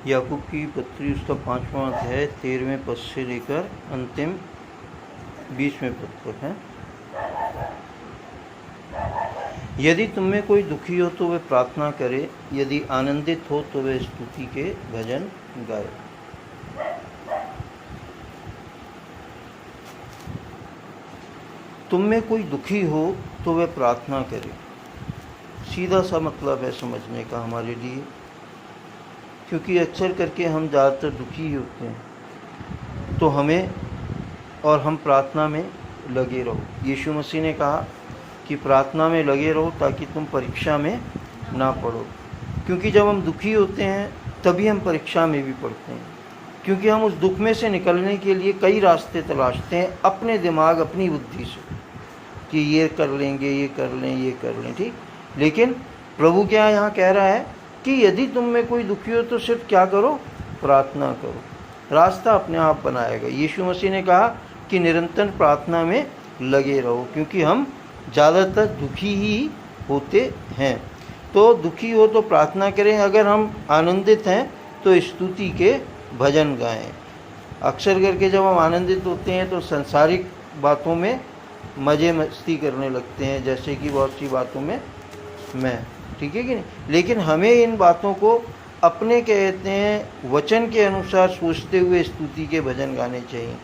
याकूब की पत्री उसका 5वां अध्याय 13वें पद से लेकर अंतिम 20वें पद तक है। यदि तुम में कोई दुखी हो तो वह प्रार्थना करे, यदि आनंदित हो तो वह स्तुति के भजन गाए। तुम में कोई दुखी हो तो वह प्रार्थना करे, सीधा सा मतलब है समझने का हमारे लिए, क्योंकि अक्सर करके हम ज़्यादातर दुखी ही होते हैं तो हम प्रार्थना में लगे रहो। यीशु मसीह ने कहा कि प्रार्थना में लगे रहो ताकि तुम परीक्षा में ना पढ़ो, क्योंकि जब हम दुखी होते हैं तभी हम परीक्षा में भी पढ़ते हैं, क्योंकि हम उस दुख में से निकलने के लिए कई रास्ते तलाशते हैं अपने दिमाग अपनी बुद्धि से कि ये कर लेंगे, ये कर लें, ये कर लें, ठीक। लेकिन प्रभु क्या यहाँ कह रहा है कि यदि तुम में कोई दुखी हो तो सिर्फ क्या करो, प्रार्थना करो, रास्ता अपने आप बनाएगा। यीशु मसीह ने कहा कि निरंतर प्रार्थना में लगे रहो, क्योंकि हम ज़्यादातर दुखी ही होते हैं। तो दुखी हो तो प्रार्थना करें, अगर हम आनंदित हैं तो स्तुति के भजन गाएं। अक्सर करके जब हम आनंदित होते हैं तो सांसारिक बातों में मज़े मस्ती करने लगते हैं, जैसे कि बहुत सी बातों में मैं, ठीक है कि नहीं। लेकिन हमें इन बातों को अपने कहते हैं वचन के अनुसार सोचते हुए स्तुति के भजन गाने चाहिए।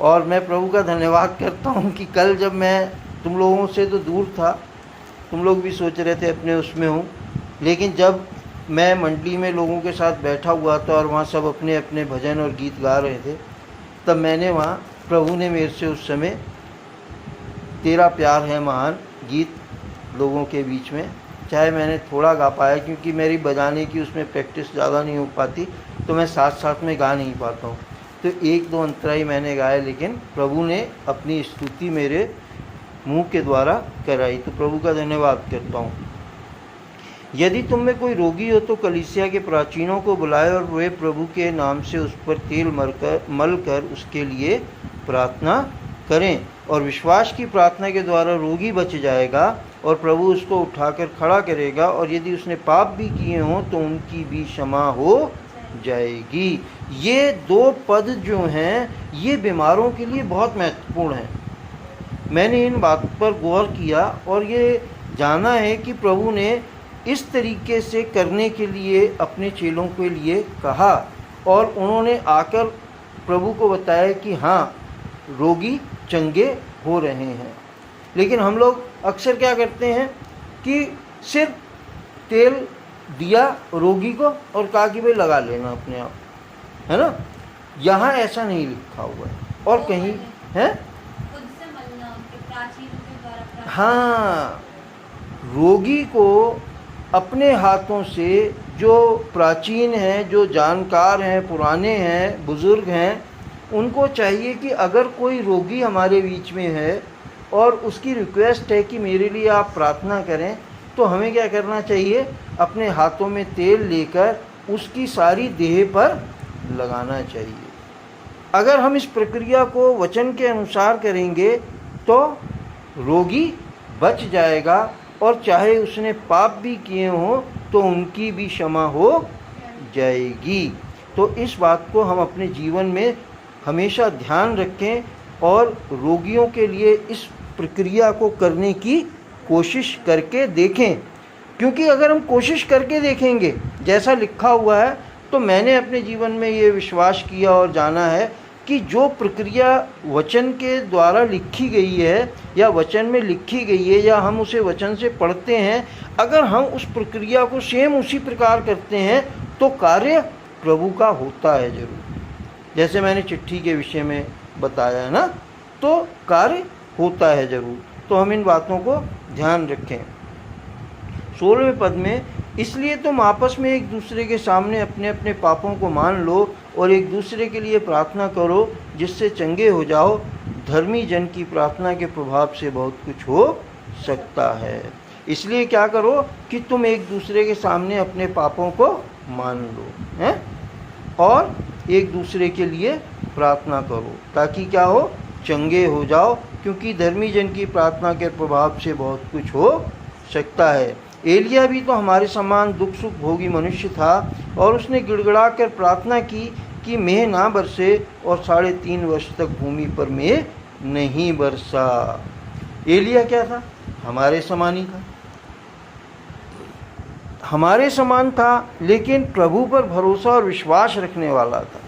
और मैं प्रभु का धन्यवाद करता हूँ कि कल जब मैं तुम लोगों से तो दूर था, तुम लोग भी सोच रहे थे अपने उसमें हूँ, लेकिन जब मैं मंडली में लोगों के साथ बैठा हुआ था और वहाँ सब अपने अपने भजन और गीत गा रहे थे, तब मैंने वहाँ प्रभु ने मेरे से उस समय तेरा प्यार है महान गीत लोगों के बीच में, चाहे मैंने थोड़ा गा पाया क्योंकि मेरी बजाने की उसमें प्रैक्टिस ज़्यादा नहीं हो पाती, तो मैं साथ साथ में गा नहीं पाता हूँ, तो एक दो अंतराई मैंने गाए, लेकिन प्रभु ने अपनी स्तुति मेरे मुंह के द्वारा कराई, तो प्रभु का धन्यवाद करता हूँ। यदि तुम में कोई रोगी हो तो कलीसिया के प्राचीनों को बुलाए और वे प्रभु के नाम से उस पर तेल मल कर उसके लिए प्रार्थना करें, और विश्वास की प्रार्थना के द्वारा रोगी बच जाएगा और प्रभु उसको उठाकर खड़ा करेगा, और यदि उसने पाप भी किए हों तो उनकी भी क्षमा हो जाएगी। ये दो पद जो हैं ये बीमारों के लिए बहुत महत्वपूर्ण हैं। मैंने इन बात पर गौर किया और ये जाना है कि प्रभु ने इस तरीके से करने के लिए अपने चेलों के लिए कहा, और उन्होंने आकर प्रभु को बताया कि हाँ, रोगी चंगे हो रहे हैं। लेकिन हम लोग अक्सर क्या करते हैं कि सिर्फ तेल दिया रोगी को और कहा कि भाई लगा लेना अपने आप, है ना। यहाँ ऐसा नहीं लिखा हुआ है, और कहीं है हाँ, रोगी को अपने हाथों से, जो प्राचीन हैं, जो जानकार हैं, पुराने हैं, बुज़ुर्ग हैं, उनको चाहिए कि अगर कोई रोगी हमारे बीच में है और उसकी रिक्वेस्ट है कि मेरे लिए आप प्रार्थना करें, तो हमें क्या करना चाहिए, अपने हाथों में तेल लेकर उसकी सारी देह पर लगाना चाहिए। अगर हम इस प्रक्रिया को वचन के अनुसार करेंगे तो रोगी बच जाएगा, और चाहे उसने पाप भी किए हों तो उनकी भी क्षमा हो जाएगी। तो इस बात को हम अपने जीवन में हमेशा ध्यान रखें और रोगियों के लिए इस प्रक्रिया को करने की कोशिश करके देखें, क्योंकि अगर हम कोशिश करके देखेंगे जैसा लिखा हुआ है, तो मैंने अपने जीवन में ये विश्वास किया और जाना है कि जो प्रक्रिया वचन के द्वारा लिखी गई है या वचन में लिखी गई है या हम उसे वचन से पढ़ते हैं, अगर हम उस प्रक्रिया को सेम उसी प्रकार करते हैं तो कार्य प्रभु का होता है ज़रूर। जैसे मैंने चिट्ठी के विषय में बताया है ना, तो कार्य होता है ज़रूर। तो हम इन बातों को ध्यान रखें। 16वें पद में, इसलिए तुम आपस में एक दूसरे के सामने अपने अपने पापों को मान लो और एक दूसरे के लिए प्रार्थना करो जिससे चंगे हो जाओ। धर्मी जन की प्रार्थना के प्रभाव से बहुत कुछ हो सकता है। इसलिए क्या करो कि तुम एक दूसरे के सामने अपने पापों को मान लो हैं, और एक दूसरे के लिए प्रार्थना करो ताकि क्या हो, चंगे हो जाओ, क्योंकि धर्मी जन की प्रार्थना के प्रभाव से बहुत कुछ हो सकता है। एलिया भी तो हमारे समान दुख सुख भोगी मनुष्य था और उसने गिड़गिड़ा कर प्रार्थना की कि मेघ ना बरसे और 3.5 वर्ष तक भूमि पर मेघ नहीं बरसा। एलिया क्या था? हमारे समान ही था, हमारे समान था, लेकिन प्रभु पर भरोसा और विश्वास रखने वाला था,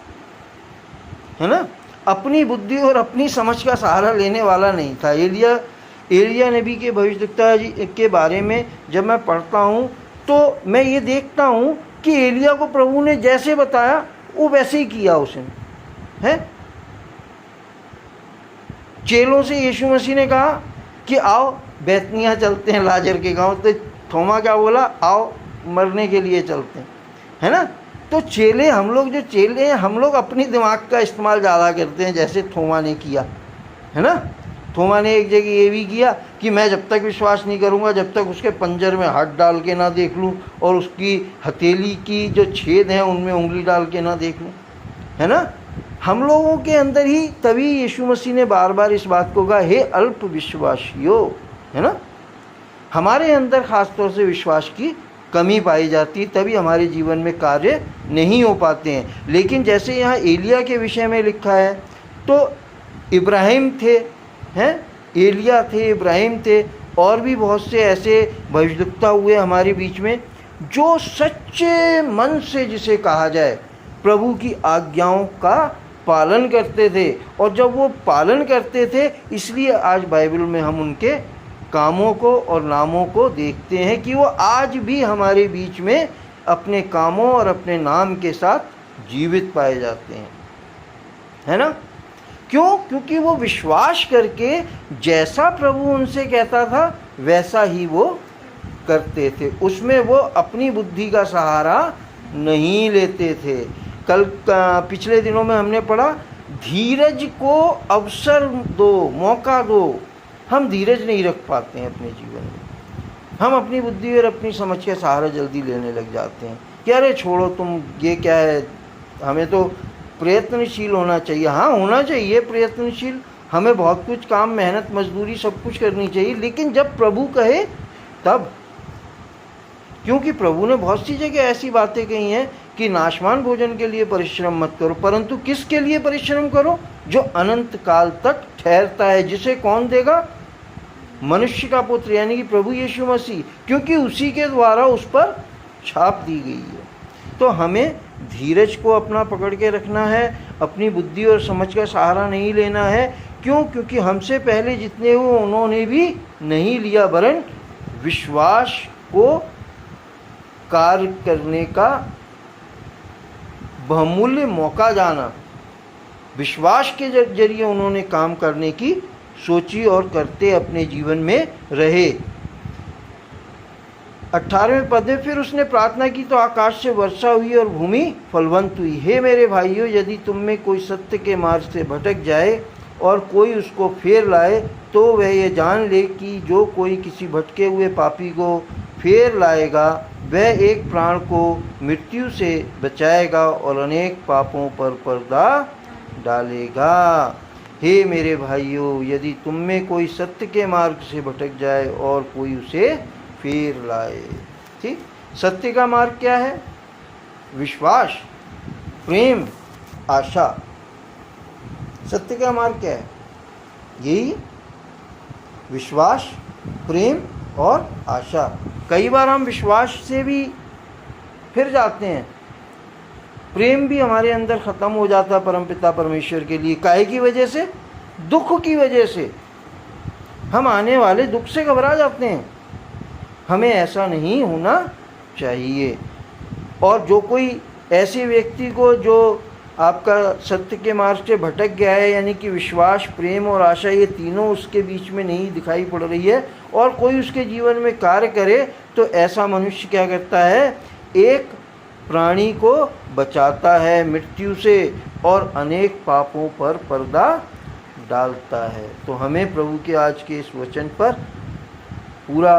है ना। अपनी बुद्धि और अपनी समझ का सहारा लेने वाला नहीं था। एलिया नबी के भविष्यद्वक्ता जी के बारे में जब मैं पढ़ता हूँ तो मैं ये देखता हूँ कि एलिया को प्रभु ने जैसे बताया वो वैसे ही किया उसने, है। चेलों से यीशु मसीह ने कहा कि आओ बैतनिया चलते हैं, लाजर के गांव। तो थोमा क्या बोला? आओ मरने के लिए चलते हैं, है ना। तो चेले, हम लोग जो चेले हैं, हम लोग अपनी दिमाग का इस्तेमाल ज़्यादा करते हैं, जैसे थोमा ने किया, है ना। थोमा ने एक जगह ये भी किया कि मैं जब तक विश्वास नहीं करूँगा जब तक उसके पंजर में हाथ डाल के ना देख लूँ और उसकी हथेली की जो छेद हैं उनमें उंगली डाल के ना देख लूँ, है ना। हम लोगों के अंदर ही तभी यीशु मसीह ने बार बार इस बात को कहा, हे अल्प विश्वासियों, है ना। हमारे अंदर ख़ास तौर से विश्वास की कमी पाई जाती, तभी हमारे जीवन में कार्य नहीं हो पाते हैं। लेकिन जैसे यहाँ एलिया के विषय में लिखा है, तो इब्राहिम थे, हैं, एलिया थे, इब्राहिम थे, और भी बहुत से ऐसे भविष्यद्वक्ता हुए हमारे बीच में जो सच्चे मन से, जिसे कहा जाए, प्रभु की आज्ञाओं का पालन करते थे। और जब वो पालन करते थे, इसलिए आज बाइबल में हम उनके कामों को और नामों को देखते हैं कि वो आज भी हमारे बीच में अपने कामों और अपने नाम के साथ जीवित पाए जाते हैं, है ना। क्यों? क्योंकि वो विश्वास करके जैसा प्रभु उनसे कहता था वैसा ही वो करते थे, उसमें वो अपनी बुद्धि का सहारा नहीं लेते थे। पिछले दिनों में हमने पढ़ा, धीरज को अवसर दो, मौका दो। हम धीरज नहीं रख पाते हैं अपने जीवन में, हम अपनी बुद्धि और अपनी समझ का सहारा जल्दी लेने लग जाते हैं कि अरे छोड़ो तुम, ये क्या है, हमें तो प्रयत्नशील होना चाहिए। हाँ, होना चाहिए प्रयत्नशील, हमें बहुत कुछ काम, मेहनत, मजदूरी सब कुछ करनी चाहिए, लेकिन जब प्रभु कहे तब। क्योंकि प्रभु ने बहुत सी जगह ऐसी बातें कही हैं कि नाशवान भोजन के लिए परिश्रम मत करो, परंतु किसके लिए परिश्रम करो? जो अनंत काल तक ठहरता है, जिसे कौन देगा? मनुष्य का पुत्र, यानी कि प्रभु यीशु मसीह, क्योंकि उसी के द्वारा उस पर छाप दी गई है। तो हमें धीरज को अपना पकड़ के रखना है, अपनी बुद्धि और समझ का सहारा नहीं लेना है। क्यों? क्योंकि हमसे पहले जितने हुए उन्होंने भी नहीं लिया, वरन विश्वास को कार्य करने का बहुमूल्य मौका जाना, विश्वास के जरिए उन्होंने काम करने की सोची और करते अपने जीवन में रहे। 18वें पद में, फिर उसने प्रार्थना की तो आकाश से वर्षा हुई और भूमि फलवंत हुई। हे मेरे भाइयों, यदि तुम में कोई सत्य के मार्ग से भटक जाए और कोई उसको फेर लाए, तो वह ये जान ले कि जो कोई किसी भटके हुए पापी को फेर लाएगा, वह एक प्राण को मृत्यु से बचाएगा और अनेक पापों पर पर्दा डालेगा। हे मेरे भाइयों, यदि तुम में कोई सत्य के मार्ग से भटक जाए और कोई उसे फेर लाए। ठीक, सत्य का मार्ग क्या है? विश्वास, प्रेम, आशा। सत्य का मार्ग क्या है? यही विश्वास, प्रेम और आशा। कई बार हम विश्वास से भी फिर जाते हैं, प्रेम भी हमारे अंदर ख़त्म हो जाता है परमपिता परमेश्वर के लिए। काहे की वजह से? दुख की वजह से। हम आने वाले दुख से घबरा जाते हैं। हमें ऐसा नहीं होना चाहिए। और जो कोई ऐसे व्यक्ति को जो आपका सत्य के मार्ग से भटक गया है, यानी कि विश्वास, प्रेम और आशा, ये तीनों उसके बीच में नहीं दिखाई पड़ रही है, और कोई उसके जीवन में कार्य करे, तो ऐसा मनुष्य क्या करता है? एक प्राणी को बचाता है मृत्यु से और अनेक पापों पर पर्दा डालता है। तो हमें प्रभु के आज के इस वचन पर पूरा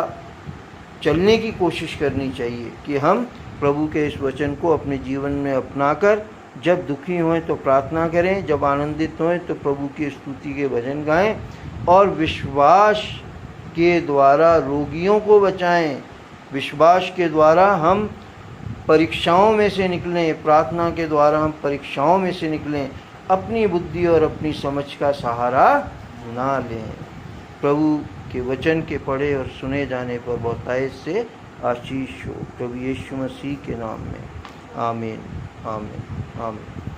चलने की कोशिश करनी चाहिए कि हम प्रभु के इस वचन को अपने जीवन में अपनाकर जब दुखी हों तो प्रार्थना करें, जब आनंदित हों तो प्रभु की स्तुति के भजन गाएं, और विश्वास के द्वारा रोगियों को बचाएं, विश्वास के द्वारा हम परीक्षाओं में से निकलें, प्रार्थना के द्वारा हम परीक्षाओं में से निकलें, अपनी बुद्धि और अपनी समझ का सहारा ना लें। प्रभु के वचन के पढ़े और सुने जाने पर बहुतायत से आशीष हो। प्रभु यीशु मसीह के नाम में आमीन, आमीन, आमीन।